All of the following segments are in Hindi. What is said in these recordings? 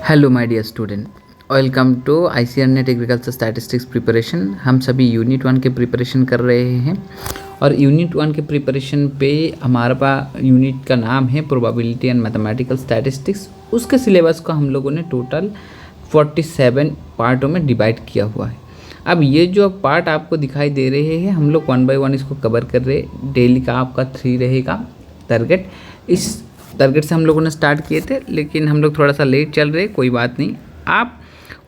Hello my dear student, welcome to ICAR NET agriculture statistics preparation. हम सभी यूनिट 1 के प्रिपरेशन कर रहे हैं और यूनिट 1 के प्रिपरेशन पे हमारा यूनिट का नाम है प्रोबेबिलिटी एंड मैथमेटिकल स्टैटिस्टिक्स। उसके सिलेबस को हम लोगों ने टोटल 47 पार्टों में डिवाइड किया हुआ है। अब ये जो पार्ट आपको दिखाई दे रहे हैं, हम लोग 1 बाय 1 इसको कवर कर रहे हैं। डेली का आपका 3 रहेगा टारगेट। इस टारगेट से हम लोगों ने स्टार्ट किए थे, लेकिन हम लोग थोड़ा सा लेट चल रहे, कोई बात नहीं। आप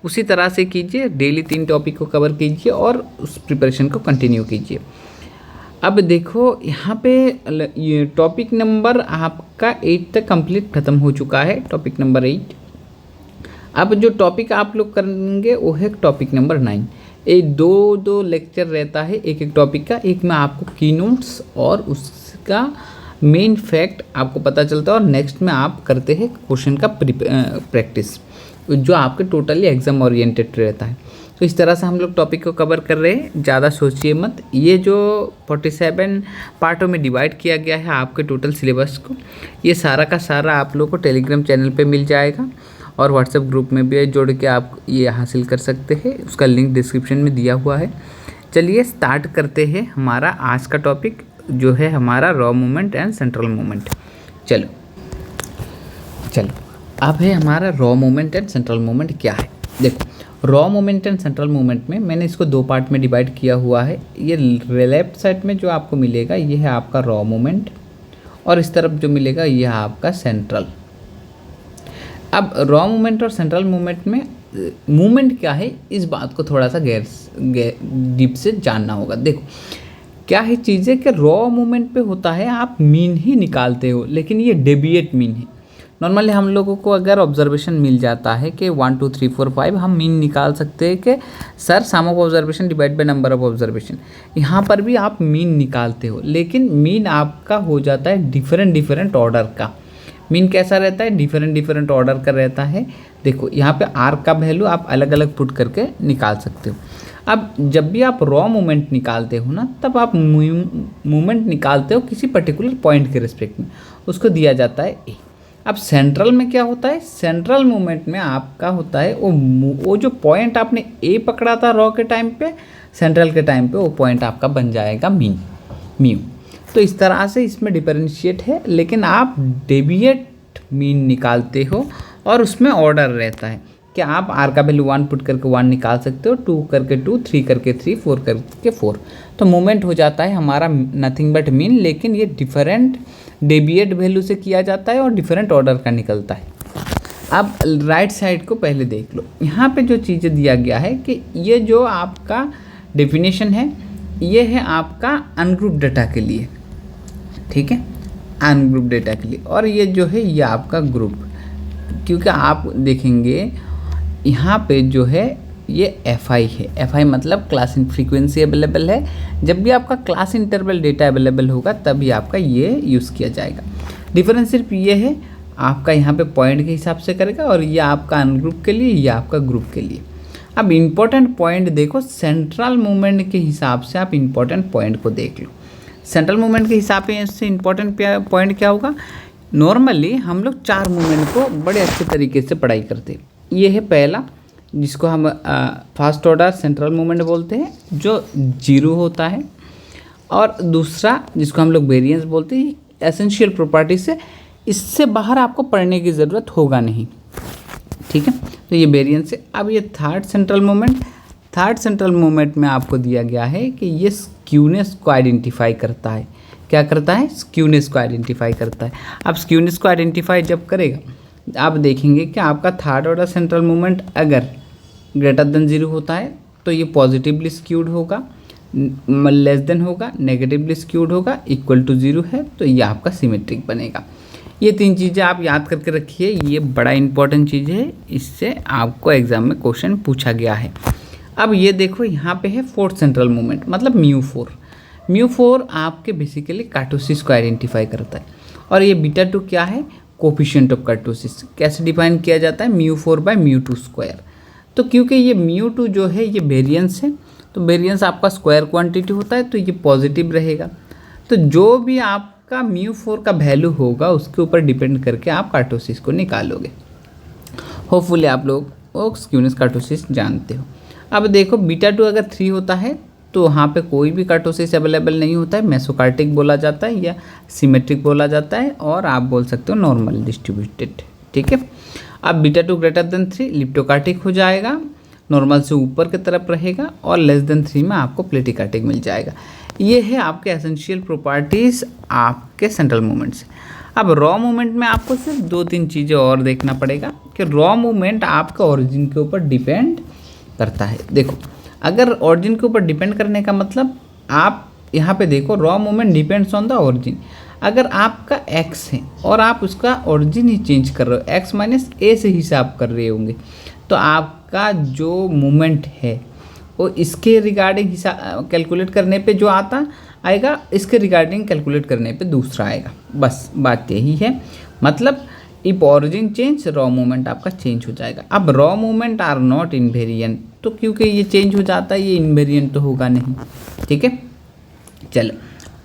उसी तरह से कीजिए, डेली 3 टॉपिक को कवर कीजिए और उस प्रिपरेशन को कंटिन्यू कीजिए। अब देखो यहाँ पे ये टॉपिक नंबर आपका 8 तक कंप्लीट ख़त्म हो चुका है, टॉपिक नंबर 8। अब जो टॉपिक आप लोग करेंगे वो है टॉपिक नंबर 9। ये दो लेक्चर रहता है एक एक टॉपिक का। एक में आपको की नोट्स और उसका मेन फैक्ट आपको पता चलता है, और नेक्स्ट में आप करते हैं क्वेश्चन का प्रैक्टिस, जो आपके टोटली एग्जाम ओरिएंटेड रहता है। तो इस तरह से हम लोग टॉपिक को कवर कर रहे हैं। ज़्यादा सोचिए मत। ये जो 47 पार्टों में डिवाइड किया गया है आपके टोटल सिलेबस को, ये सारा का सारा आप लोग को टेलीग्राम चैनल पे मिल जाएगा और व्हाट्सएप ग्रुप में भी जोड़ के आप ये हासिल कर सकते हैं। उसका लिंक डिस्क्रिप्शन में दिया हुआ है। चलिए स्टार्ट करते हैं हमारा आज का टॉपिक, जो है हमारा raw movement and central movement. चलो अब है हमारा raw movement and central movement क्या है। देखो, raw movement and central movement में मैंने इसको 2 पार्ट में डिवाइड किया हुआ है। ये लेफ्ट साइड में जो आपको मिलेगा ये है आपका रॉ मूवमेंट, और इस तरफ जो मिलेगा ये है आपका सेंट्रल। अब रॉ मूवमेंट और सेंट्रल मूवमेंट में मूवमेंट क्या है, इस बात को थोड़ा सा डीप से जानना होगा। देखो क्या है चीज़ें कि रॉ मूवमेंट पे होता है आप मीन ही निकालते हो, लेकिन ये डेविएट मीन है। नॉर्मली हम लोगों को अगर ऑब्जर्वेशन मिल जाता है कि 1 2 3 4 5, हम मीन निकाल सकते हैं कि sir sum of observation divide by number of observation. यहाँ पर भी आप मीन निकालते हो, लेकिन मीन आपका हो जाता है डिफरेंट ऑर्डर का। मीन कैसा रहता है? डिफरेंट ऑर्डर का रहता है। देखो यहाँ पे आर का वैल्यू आप अलग अलग पुट करके निकाल सकते हो। अब जब भी आप रॉ मूवमेंट निकालते हो ना, तब आप मूवमेंट निकालते हो किसी पर्टिकुलर पॉइंट के रिस्पेक्ट में, उसको दिया जाता है ए। अब सेंट्रल में क्या होता है? सेंट्रल मूवमेंट में आपका होता है वो जो पॉइंट आपने ए पकड़ा था रॉ के टाइम पे, सेंट्रल के टाइम पे वो पॉइंट आपका बन जाएगा मीन, म्यू। तो इस तरह से इसमें डिफरेंशिएट है, लेकिन आप डेविएट मीन निकालते हो और उसमें ऑर्डर रहता है कि आप आर का वैल्यू 1 पुट करके 1 निकाल सकते हो, 2 करके 2, 3 करके 3, 4 करके 4। तो मूवमेंट हो जाता है हमारा नथिंग बट मीन, लेकिन ये डिफरेंट डेविएट वैल्यू से किया जाता है और डिफरेंट ऑर्डर का निकलता है। अब राइट साइड को पहले देख लो। यहाँ पे जो चीज़ें दिया गया है कि ये जो आपका डेफिनेशन है, ये है आपका अनग्रुप डेटा के लिए, ठीक है, अनग्रुप डेटा के लिए। और ये जो है ये आपका ग्रुप, क्योंकि आप देखेंगे यहाँ पे जो है ये FI है। FI मतलब क्लास इन फ्रीक्वेंसी अवेलेबल है। जब भी आपका क्लास इंटरवल डेटा अवेलेबल होगा तभी आपका ये यूज़ किया जाएगा। डिफरेंस सिर्फ ये है, आपका यहाँ पे पॉइंट के हिसाब से करेगा, और ये आपका अनग्रुप के लिए, ये आपका ग्रुप के लिए। अब इम्पोर्टेंट पॉइंट देखो, सेंट्रल मूवमेंट के हिसाब से आप इम्पोर्टेंट पॉइंट को देख लो। सेंट्रल मूवमेंट के हिसाब से इम्पोर्टेंट पॉइंट क्या होगा? नॉर्मली हम लोग 4 मूवमेंट को बड़े अच्छे तरीके से पढ़ाई करते हैं। ये है पहला, जिसको हम फर्स्ट ऑर्डर सेंट्रल मूवमेंट बोलते हैं, जो 0 होता है। और दूसरा जिसको हम लोग वेरिएंस बोलते हैं, एसेंशियल प्रॉपर्टी से इससे बाहर आपको पढ़ने की ज़रूरत होगा नहीं, ठीक है। तो ये वेरिएंस है। अब ये थर्ड सेंट्रल मूवमेंट में आपको दिया गया है कि ये स्क्यूनेस को आइडेंटिफाई करता है। क्या करता है? स्क्यूनेस को आइडेंटिफाई करता है। अब स्क्यूनेस को आइडेंटिफाई जब करेगा, आप देखेंगे कि आपका थर्ड ऑर्डर सेंट्रल मूवमेंट अगर ग्रेटर देन 0 होता है तो ये पॉजिटिवली स्क्यूड होगा, लेस देन होगा नेगेटिवली स्क्यूड होगा, इक्वल टू 0 है तो ये आपका सिमेट्रिक बनेगा। ये 3 चीज़ें आप याद करके रखिए, ये बड़ा इंपॉर्टेंट चीज़ है, इससे आपको एग्जाम में क्वेश्चन पूछा गया है। अब ये देखो यहाँ पे है फोर्थ सेंट्रल मूवमेंट, मतलब म्यू4 आपके बेसिकली कार्टोसिस को आइडेंटिफाई करता है। और ये बीटा 2 क्या है? Coefficient of kurtosis. कैसे डिफाइन किया जाता है? μ4/μ2²। तो क्योंकि ये μ2 जो है ये वेरिएंस है, तो वेरिएंस आपका स्क्वायर क्वांटिटी होता है, तो ये पॉजिटिव रहेगा। तो जो भी आपका μ4 का वैल्यू होगा उसके ऊपर डिपेंड करके आप कार्टोसिस को निकालोगे। होपफुली आप लोग वो स्क्यूनेस कर्टोसिस जानते हो। अब देखो बीटा 2 अगर 3 होता है तो वहाँ पे कोई भी कर्टोसिस अवेलेबल नहीं होता है, मेसोकार्टिक बोला जाता है या सिमेट्रिक बोला जाता है, और आप बोल सकते हो नॉर्मल डिस्ट्रीब्यूटेड। ठीक है। अब बीटा 2 ग्रेटर देन 3 लिप्टोकार्टिक हो जाएगा, नॉर्मल से ऊपर की तरफ रहेगा, और लेस देन 3 में आपको प्लेटिकार्टिक मिल जाएगा। ये है आपके एसेंशियल प्रॉपर्टीज़ आपके सेंट्रल मूवमेंट से। अब रॉ मूवमेंट में आपको सिर्फ 2-3 चीज़ें और देखना पड़ेगा कि रॉ मूवमेंट आपका ओरिजिन के ऊपर डिपेंड करता है। देखो अगर ओरिजिन के ऊपर डिपेंड करने का मतलब आप यहाँ पे देखो raw movement depends on the origin. अगर आपका एक्स है और आप उसका ओरिजिन ही चेंज कर रहे हो, एक्स माइनस ए से हिसाब कर रहे होंगे, तो आपका जो मूवमेंट है वो इसके रिगार्डिंग हिसाब कैलकुलेट करने पे जो आता आएगा, इसके रिगार्डिंग कैलकुलेट करने पे दूसरा आएगा। बस बात यही है, मतलब if origin change raw movement आपका चेंज हो जाएगा। अब raw movement are not invariant, तो क्योंकि ये चेंज हो जाता है, ये इनवेरिएंट तो होगा नहीं। ठीक है, चलो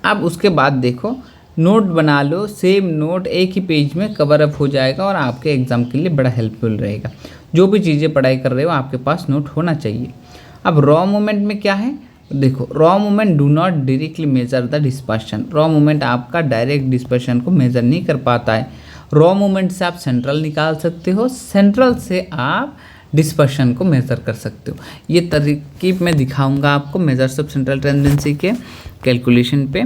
अब उसके बाद देखो नोट बना लो, सेम नोट एक ही पेज में कवर अप हो जाएगा और आपके एग्जाम के लिए बड़ा हेल्पफुल रहेगा। जो भी चीज़ें पढ़ाई कर रहे हो आपके पास नोट होना चाहिए। अब रॉ मूवमेंट में क्या है, देखो raw movement do not directly measure the dispersion. Raw movement आपका डायरेक्ट डिस्पर्शन को मेजर नहीं कर पाता है। रॉ मूवमेंट से आप सेंट्रल निकाल सकते हो, सेंट्रल से आप डिस्पर्शन को मेजर कर सकते हो। ये तरकीब मैं दिखाऊंगा आपको मेजर्स ऑफ सेंट्रल टेंडेंसी के कैलकुलेशन पे,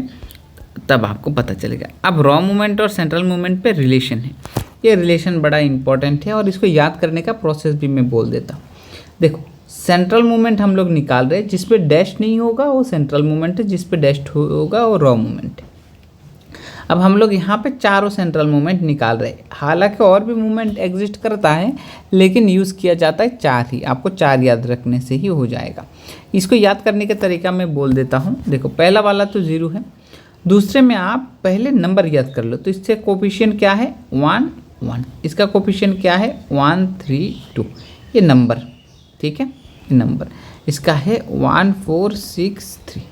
तब आपको पता चलेगा। अब रॉ मूवमेंट और सेंट्रल मूवमेंट पे रिलेशन है, ये रिलेशन बड़ा इंपॉर्टेंट है और इसको याद करने का प्रोसेस भी मैं बोल देता हूँ। देखो सेंट्रल मूवमेंट हम लोग निकाल रहे हैं, जिस पे डैश नहीं होगा वो सेंट्रल मूवमेंट है, जिस पे डैश होगा वो रॉ मूवमेंट है। अब हम लोग यहाँ पे चारों सेंट्रल मूवमेंट निकाल रहे हैं, हालांकि और भी मूवमेंट एग्जिस्ट करता है लेकिन यूज़ किया जाता है 4 ही, आपको 4 याद रखने से ही हो जाएगा। इसको याद करने का तरीका मैं बोल देता हूँ। देखो पहला वाला तो 0 है, दूसरे में आप पहले नंबर याद कर लो, तो इससे कोफिशिएंट क्या है 1 1, इसका कोफिशिएंट क्या है 1 3 2, ये नंबर, ठीक है ये नंबर, इसका है 1 4 6 3।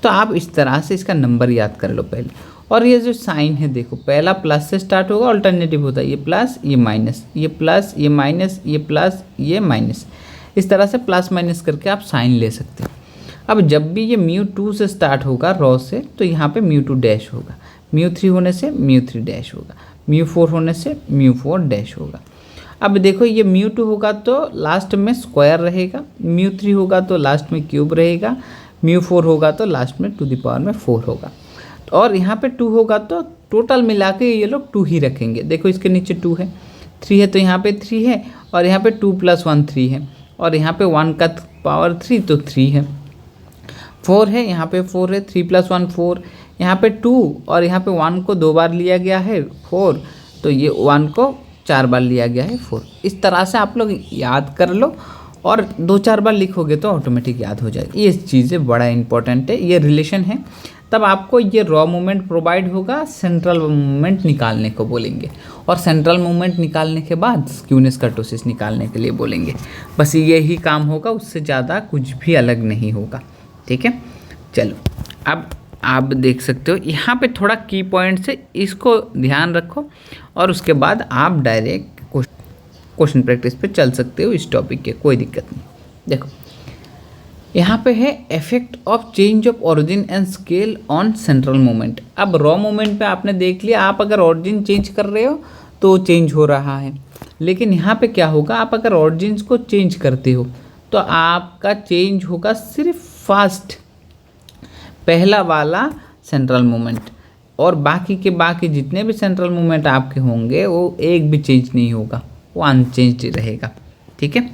तो आप इस तरह से इसका नंबर याद कर लो पहले। और ये जो साइन है देखो पहला प्लस से स्टार्ट होगा, अल्टरनेटिव होता है ये प्लस ये माइनस, ये प्लस ये माइनस, ये प्लस ये माइनस, इस तरह से प्लस माइनस करके आप साइन ले सकते हो। अब जब भी ये μ2 से स्टार्ट होगा रॉ से, तो यहाँ पे μ2 डैश होगा, μ3 होने से μ3 डैश होगा, μ4 होने से μ4 डैश होगा। अब देखो ये μ2 होगा तो लास्ट में स्क्वायर रहेगा, μ3 होगा तो लास्ट में क्यूब रहेगा, μ4 होगा तो लास्ट में टू द पावर में 4 होगा, और यहाँ पे 2 होगा तो टोटल मिला के ये लोग 2 ही रखेंगे। देखो इसके नीचे 2 है, 3 है तो यहाँ पे 3 है, और यहाँ पे 2 + 1 3 है, और यहाँ पे 1 का पावर 3 तो 3 है, 4 है यहाँ पे 4 है, 3 + 1 4, यहाँ पे 2 और यहाँ पे 1 को 2 बार लिया गया है 4, तो ये 1 को 4 बार लिया गया है 4। इस तरह से आप लोग याद कर लो और 2-4 बार लिखोगे तो ऑटोमेटिक याद हो जाएगी। ये चीज़ें बड़ा इंपॉर्टेंट है, ये रिलेशन है, तब आपको ये रॉ मूवमेंट प्रोवाइड होगा, सेंट्रल मूवमेंट निकालने को बोलेंगे, और सेंट्रल मूवमेंट निकालने के बाद स्क्यूनेस कर्टोसिस निकालने के लिए बोलेंगे। बस यही काम होगा, उससे ज़्यादा कुछ भी अलग नहीं होगा। ठीक है, चलो अब आप देख सकते हो यहाँ पे थोड़ा की पॉइंट्स है, इसको ध्यान रखो और उसके बाद आप डायरेक्ट क्वेश्चन प्रैक्टिस पे चल सकते हो इस टॉपिक के, कोई दिक्कत नहीं। देखो यहाँ पे है effect of change of origin and scale on central movement. अब रॉ मूवमेंट पे आपने देख लिया, आप अगर ओरिजिन चेंज कर रहे हो तो चेंज हो रहा है, लेकिन यहाँ पे क्या होगा, आप अगर ओरिजिन को चेंज करते हो तो आपका चेंज होगा सिर्फ फास्ट पहला वाला सेंट्रल मूवमेंट, और बाकी के बाकी जितने भी सेंट्रल मूवमेंट आपके होंगे वो एक भी चेंज नहीं होगा, वो अनचेंज रहेगा। ठीक है,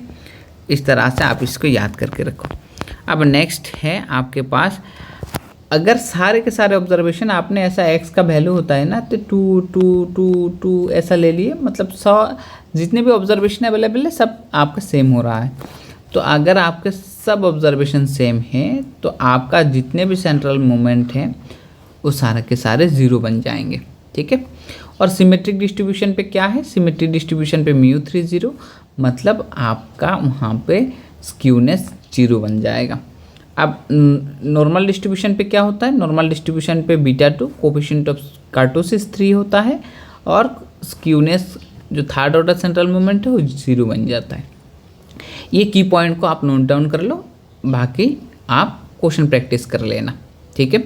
इस तरह से आप इसको याद करके रखो। अब नेक्स्ट है आपके पास, अगर सारे के सारे ऑब्जर्वेशन आपने ऐसा एक्स का वैल्यू होता है ना, तो 2 2 2 2 ऐसा ले लिए, मतलब 100 जितने भी ऑब्जर्वेशन अवेलेबल है सब आपका सेम हो रहा है। तो अगर आपके सब ऑब्जर्वेशन सेम हैं तो आपका जितने भी सेंट्रल मूवमेंट हैं वो सारे के सारे 0 बन जाएंगे। ठीक है, और सिमेट्रिक डिस्ट्रीब्यूशन पे क्या है, सिमेट्रिक डिस्ट्रीब्यूशन पे μ3 0, मतलब आपका वहाँ पे स्क्यूनेस 0 बन जाएगा। अब नॉर्मल डिस्ट्रीब्यूशन पे क्या होता है, नॉर्मल डिस्ट्रीब्यूशन पे β2 कोफिशिएंट ऑफ कर्टोसिस 3 होता है और स्क्यूनेस जो थर्ड ऑर्डर सेंट्रल मूवमेंट है वो 0 बन जाता है। ये की पॉइंट को आप नोट डाउन कर लो, बाकी आप क्वेश्चन प्रैक्टिस कर लेना, ठीक है।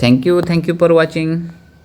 Thank you for watching.